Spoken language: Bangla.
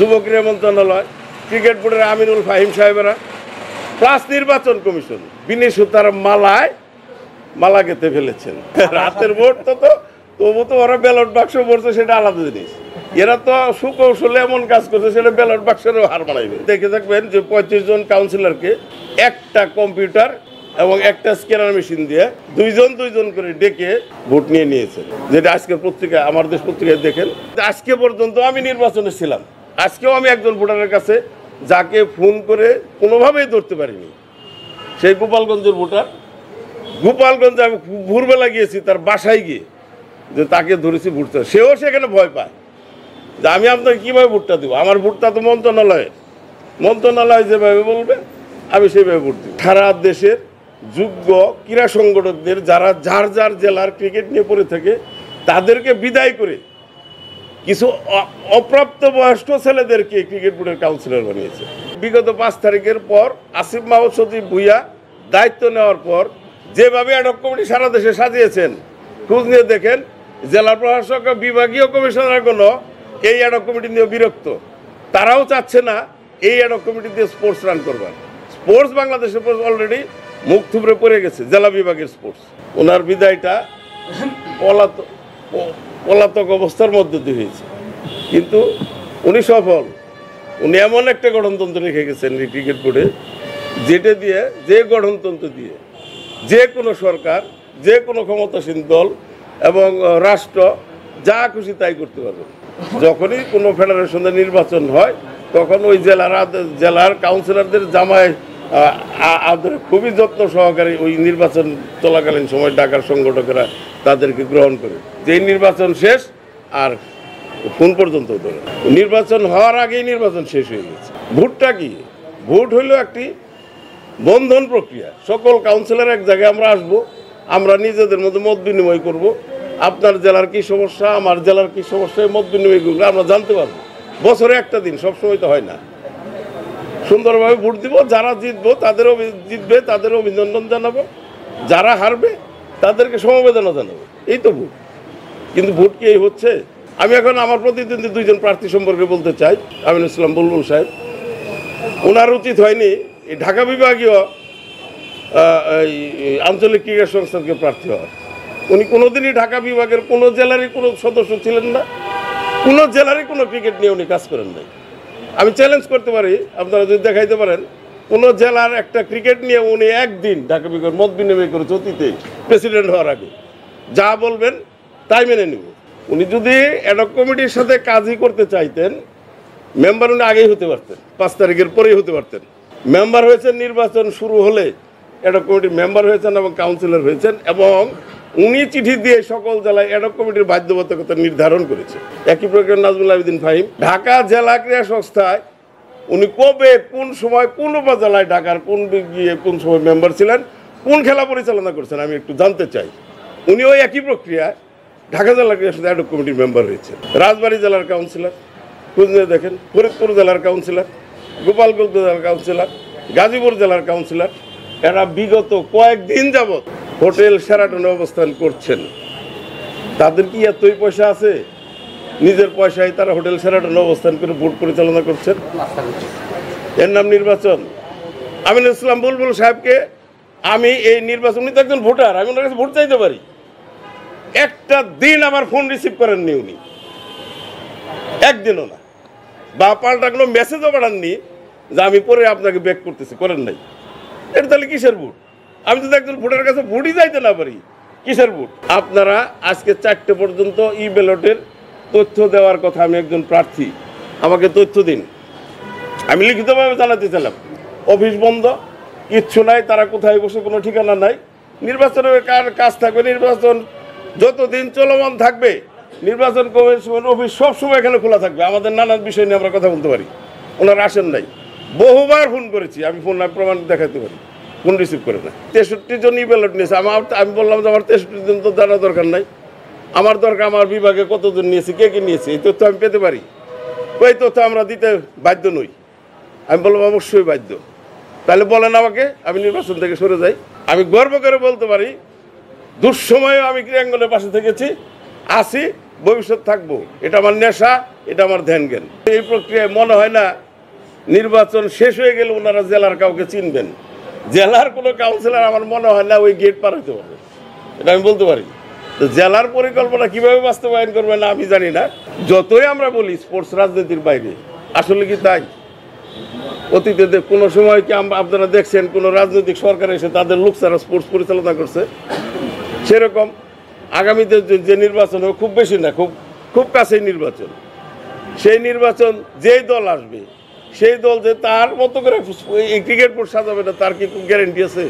যুব ক্রীড়া মন্ত্রণালয়, ক্রিকেট বোর্ডের আমিনুল ফাহিম সাহেবেরা, প্লাস নির্বাচন কমিশন বিনি সুতার মালা গেঁথে ফেলেছেন। রাতের ভোট তবু তো ওরা ব্যালট বাক্স পড়ছে, সেটা আলাদা জিনিস। এরা তো সুকৌশলে এমন কাজ করছে, সেটা ব্যালট বাক্সেরও হার বানাইবে। দেখে থাকবেন যে 35 জন কাউন্সিলরকে একটা কম্পিউটার এবং একটা স্ক্যানার মেশিন দিয়ে দুইজন করে ডেকে ভোট নিয়ে নিয়েছেন, যেটা আজকের পত্রিকায়, আমার দেশ পত্রিকায় দেখেন। আজকে পর্যন্ত আমি নির্বাচনে ছিলাম, আজকেও আমি একজন ভোটারের কাছে যাকে ফোন করে কোনোভাবেই ধরতে পারিনি, সেই গোপালগঞ্জের ভোটার। গোপালগঞ্জে আমি ভোরবেলা গিয়েছি তার বাসায় গিয়ে, যে তাকে ধরেছি ভোটটা, সেও সেখানে ভয় পায় যে আমি আপনাকে কীভাবে ভোটটা দেবো, আমার ভোটটা তো মন্ত্রণালয় যেভাবে বলবে আমি সেইভাবে ভোট দেব। সারা দেশের যোগ্য ক্রীড়া সংগঠকদের যারা যার জেলার ক্রিকেট নিয়ে পড়ে থাকে তাদেরকে বিদায় করে কিছু অপ্রাপ্তবয়স্ক ছেলেদেরকে ক্রিকেট বোর্ডের কাউন্সিলর বানিয়েছে। বিগত 5 তারিখের পর আসিফ মাহমুদ সচিব ভুইয়া দায়িত্ব নেওয়ার পর যেভাবে অ্যাডহক কমিটি সারা দেশে সাজিয়েছেন, খোঁজ নিয়ে দেখেন জেলা প্রশাসক, বিভাগীয় কমিশনারগুলো এই অ্যাডহক কমিটি নিয়ে বিরক্ত। তারাও চাচ্ছে না এই অ্যাডহক কমিটি দিয়ে স্পোর্টস রান করবার। স্পোর্টস বাংলাদেশের অলরেডি মুখ থুবড়ে পড়ে গেছে, জেলা বিভাগের স্পোর্টস। ওনার বিদায়টা পলাতক অবস্থার মধ্যে দিয়ে হয়েছে, কিন্তু উনি সফল। উনি এমন একটা গঠনতন্ত্র রেখে গেছেন ক্রিকেট বোর্ডে, যেটা দিয়ে, যে গঠনতন্ত্র দিয়ে যে কোনো সরকার, যে কোনো ক্ষমতাসীন দল এবং রাষ্ট্র যা খুশি তাই করতে পারবে। যখনই কোনো ফেডারেশনের নির্বাচন হয় তখন ওই জেলার কাউন্সিলরদের জামায় খুবই যত্ন সহকারে ওই নির্বাচন চলাকালীন সময় ঢাকার সংগঠকেরা তাদেরকে গ্রহণ করে, যে নির্বাচন শেষ আর ফোন পর্যন্ত ধরে। নির্বাচন হওয়ার আগেই নির্বাচন শেষ হয়ে গেছে। ভোটটা কি? ভোট হইল একটি বন্ধন প্রক্রিয়া। সকল কাউন্সিলর এক জায়গায় আমরা আসবো, আমরা নিজেদের মধ্যে মত বিনিময় করব। আপনার জেলার কি সমস্যা, আমার জেলার কি সমস্যা, মত বিনিময় করলে আমরা জানতে পারবো। বছরে একটা দিন, সবসময় তো হয় না। সুন্দরভাবে ভোট দিব, যারা জিতবে তাদের অভিনন্দন জানাবো, যারা হারবে তাদেরকে সমবেদনা জানাবো, এই তো ভোট। কিন্তু ভোট কি এই হচ্ছে? আমি এখন আমার প্রতিদ্বন্দ্বী 2 জন প্রার্থী সম্পর্কে বলতে চাই। আমিনুল ইসলাম বুলবুল সাহেব, ওনার উচিত হয়নি এই ঢাকা বিভাগীয় আঞ্চলিক ক্রীড়া সংস্থাকে প্রার্থী হওয়ার। উনি কোনোদিনই ঢাকা বিভাগের কোনো জেলারই কোনো সদস্য ছিলেন না, কোনো জেলারই কোনো ক্রিকেট নিয়ে উনি কাজ করেন নাই। আমি চ্যালেঞ্জ করতে পারি, আপনারা যদি দেখাইতে পারেন কোনো জেলার একটা ক্রিকেট নিয়ে উনি একদিন ঢাকা বিভাগের মত বিনিময় করেছে অতীতে, প্রেসিডেন্ট হওয়ার আগে। যা বলবেন তাই মেনে নেব। উনি যদি অ্যাডহক কমিটির সাথে কাজই করতে চাইতেন, মেম্বার উনি আগেই হতে পারতেন, 5 তারিখের পরেই হতে পারতেন। মেম্বার হয়েছেন নির্বাচন শুরু হলে, অ্যাডহক কমিটির মেম্বার হয়েছেন এবং কাউন্সিলর হয়েছেন, এবং উনি চিঠি দিয়ে সকল জেলায় অ্যাডহক কমিটির বাধ্যবাধকতা নির্ধারণ করেছে। একই প্রকার নাজমুল আবেদিন ফাহিম ঢাকা জেলা ক্রীড়া সংস্থায় উনি কবে, কোন সময়, কোন উপজেলায়, ঢাকার কোন গিয়ে কোন সময় মেম্বার ছিলেন, কোন খেলা পরিচালনা করছেন আমি একটু জানতে চাই। উনি ওই একই প্রক্রিয়ায় ঢাকা জেলা ক্রীড়া সংস্থা অ্যাডহক কমিটির মেম্বার হয়েছে। রাজবাড়ী জেলার কাউন্সিলর, খোঁজ নিয়ে দেখেন, ফরিদপুর জেলার কাউন্সিলর, গোপালগঞ্জ জেলার কাউন্সিলর, গাজীপুর জেলার কাউন্সিলর, এরা বিগত কয়েকদিন যাবৎ হোটেল শেরাটনে অবস্থান করছেন। তাদের কি এতই পয়সা আছে? নিজের পয়সায় তারা হোটেল শেরাটনে অবস্থান করে ভোট পরিচালনা করছেন। এর নাম নির্বাচন? আমিনুল ইসলাম বুলবুল সাহেবকে আমি এই নির্বাচন, উনি তো একজন ভোটার, আমি ওনার কাছে ভোট চাইতে পারি। একটা দিন আমার ফোন রিসিভ করেননি উনি, একদিনও না, বা পাল্টা কোনো মেসেজও পাঠাননি যে আমি পরে আপনাকে ব্যাক করতেছি, করেন নাই। এটা তাহলে কিসের ভোট? আমি যদি একজন ভোটারের কাছে ভোটই চাইতে না পারি, কিসের ভোট? আপনারা আজকে 4টে পর্যন্ত ই ব্যালটের তথ্য দেওয়ার কথা, আমি একজন প্রার্থী, আমাকে তথ্য দিন। আমি লিখিতভাবে জানাতে চাইলাম, অফিস বন্ধ, কিচ্ছু নাই, তারা কোথায় বসে কোনো ঠিকানা নাই। নির্বাচনের কাজ থাকবে, নির্বাচন যতদিন চলমান থাকবে নির্বাচন কমিশন অফিস সবসময় এখানে খোলা থাকবে, আমাদের নানান বিষয় নিয়ে আমরা কথা বলতে পারি। ওনারা আসেন নাই, বহুবার ফোন করেছি, আমি ফোন প্রমাণ দেখাতে পারি, ফোন রিসিভ করে না। 63 জন ই ব্যালট নিয়েছে। আমি বললাম যে আমার 63 জন তো জানা দরকার নাই, আমার দরকার আমার বিভাগে কতজন নিয়েছে, কে নিয়েছে, এই তথ্য আমি পেতে পারি। ওই তথ্য আমরা দিতে বাধ্য নই। আমি বললাম অবশ্যই বাধ্য। তাহলে বলেন আমাকে, আমি নির্বাচন থেকে সরে যাই। আমি গর্ব করে বলতে পারি, দুঃসময়েও আমি ক্রীড়াঙ্গনের পাশে থেকেছি, আসি, ভবিষ্যৎ থাকবো, এটা আমার নেশা, এটা আমার ধ্যান জ্ঞান। এই প্রক্রিয়ায় মনে হয় না নির্বাচন শেষ হয়ে গেলে ওনারা জেলার কাউকে চিনবেন। জেলার কোনো কাউন্সিলর আমার মনে হয় না ওই গেট পার হতে পারবে, এটা আমি বলতে পারি। তো জেলার পরিকল্পনা কিভাবে বাস্তবায়ন করবে না আমি জানি না। যতই আমরা বলি স্পোর্টস রাজনীতির বাইরে, আসলে কি তাই? অতীতে কোনো সময় কি আপনারা দেখছেন কোনো রাজনৈতিক সরকার এসে তাদের লোক ছাড়া স্পোর্টস পরিচালনা করছে? সেরকম আগামীতে যে নির্বাচন হবে, খুব বেশি না, খুব কাছেই নির্বাচন, সেই নির্বাচন যেই দল আসবে সেই দল যে তার মতো করে এই ক্রিকেট বোর্ড সাজাবে না তার কি গ্যারেন্টি আছে?